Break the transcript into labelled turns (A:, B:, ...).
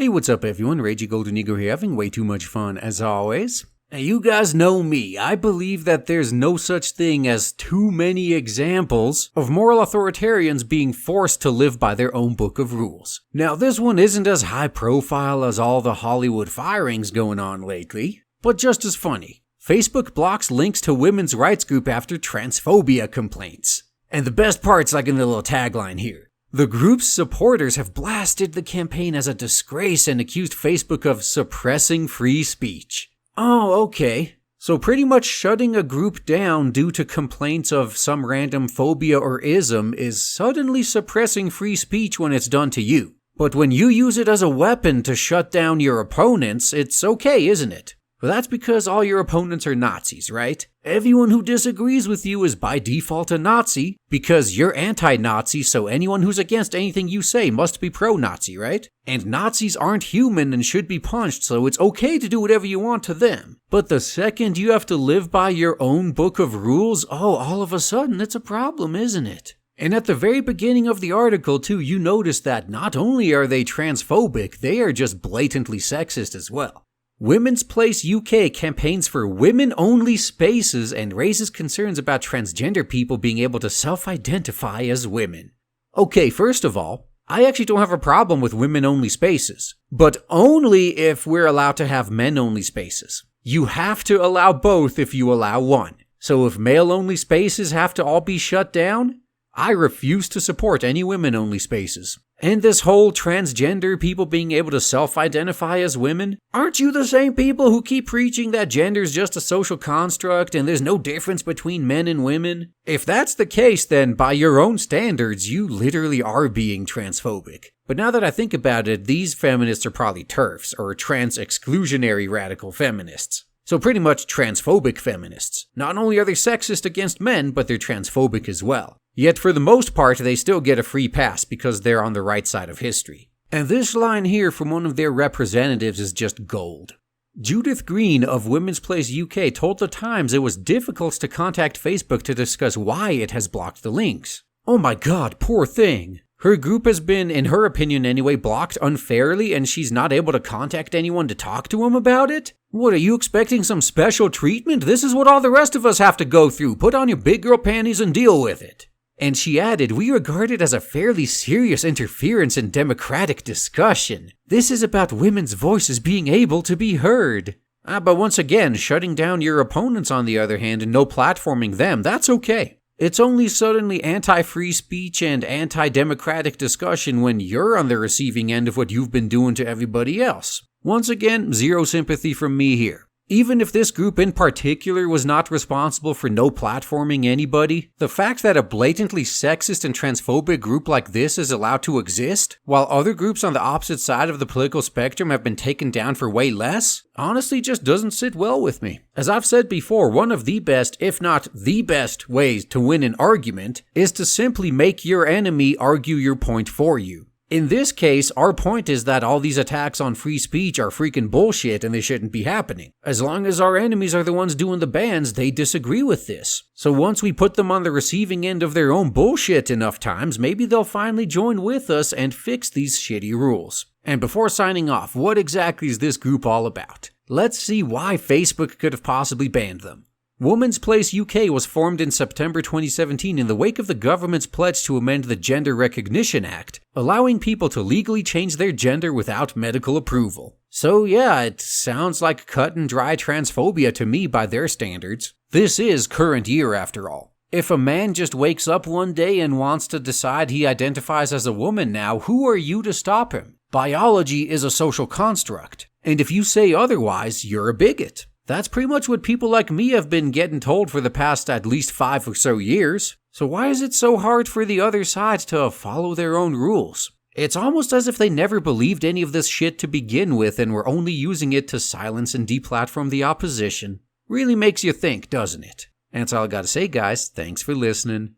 A: Hey, what's up everyone, Ragey Golden Eagle here, having way too much fun as always. Now you guys know me, I believe that there's no such thing as too many examples of moral authoritarians being forced to live by their own book of rules. Now this one isn't as high profile as all the Hollywood firings going on lately, but just as funny. Facebook blocks links to women's rights group after transphobia complaints. And the best part's like in the little tagline here. The group's supporters have blasted the campaign as a disgrace and accused Facebook of suppressing free speech. Oh, okay. So pretty much shutting a group down due to complaints of some random phobia or ism is suddenly suppressing free speech when it's done to you. But when you use it as a weapon to shut down your opponents, it's okay, isn't it? Well, that's because all your opponents are Nazis, right? Everyone who disagrees with you is by default a Nazi, because you're anti-Nazi, so anyone who's against anything you say must be pro-Nazi, right? And Nazis aren't human and should be punched, so it's okay to do whatever you want to them. But the second you have to live by your own book of rules, all of a sudden it's a problem, isn't it? And at the very beginning of the article, too, you notice that not only are they transphobic, they are just blatantly sexist as well. Women's Place UK campaigns for women-only spaces and raises concerns about transgender people being able to self-identify as women. Okay, first of all, I actually don't have a problem with women-only spaces, but only if we're allowed to have men-only spaces. You have to allow both if you allow one. So if male-only spaces have to all be shut down, I refuse to support any women-only spaces. And this whole transgender people being able to self-identify as women? Aren't you the same people who keep preaching that gender's just a social construct and there's no difference between men and women? If that's the case, then by your own standards, you literally are being transphobic. But now that I think about it, these feminists are probably TERFs, or trans-exclusionary radical feminists. So pretty much transphobic feminists. Not only are they sexist against men, but they're transphobic as well. Yet for the most part, they still get a free pass because they're on the right side of history. And this line here from one of their representatives is just gold. Judith Green of Women's Place UK told The Times it was difficult to contact Facebook to discuss why it has blocked the links. Oh my god, poor thing. Her group has been, in her opinion anyway, blocked unfairly and she's not able to contact anyone to talk to them about it? What, are you expecting some special treatment? This is what all the rest of us have to go through. Put on your big girl panties and deal with it. And she added, we regard it as a fairly serious interference in democratic discussion. This is about women's voices being able to be heard. But once again, shutting down your opponents on the other hand and no platforming them, that's okay. It's only suddenly anti-free speech and anti-democratic discussion when you're on the receiving end of what you've been doing to everybody else. Once again, zero sympathy from me here. Even if this group in particular was not responsible for no platforming anybody, the fact that a blatantly sexist and transphobic group like this is allowed to exist, while other groups on the opposite side of the political spectrum have been taken down for way less, honestly just doesn't sit well with me. As I've said before, one of the best, if not the best, ways to win an argument is to simply make your enemy argue your point for you. In this case, our point is that all these attacks on free speech are freaking bullshit and they shouldn't be happening. As long as our enemies are the ones doing the bans, they disagree with this. So once we put them on the receiving end of their own bullshit enough times, maybe they'll finally join with us and fix these shitty rules. And before signing off, what exactly is this group all about? Let's see why Facebook could have possibly banned them. Women's Place UK was formed in September 2017 in the wake of the government's pledge to amend the Gender Recognition Act, allowing people to legally change their gender without medical approval. So yeah, it sounds like cut and dry transphobia to me by their standards. This is current year after all. If a man just wakes up one day and wants to decide he identifies as a woman now, who are you to stop him? Biology is a social construct, and if you say otherwise, you're a bigot. That's pretty much what people like me have been getting told for the past at least 5 or so years. So why is it so hard for the other side to follow their own rules? It's almost as if they never believed any of this shit to begin with and were only using it to silence and deplatform the opposition. Really makes you think, doesn't it? And that's all I gotta say, guys. Thanks for listening.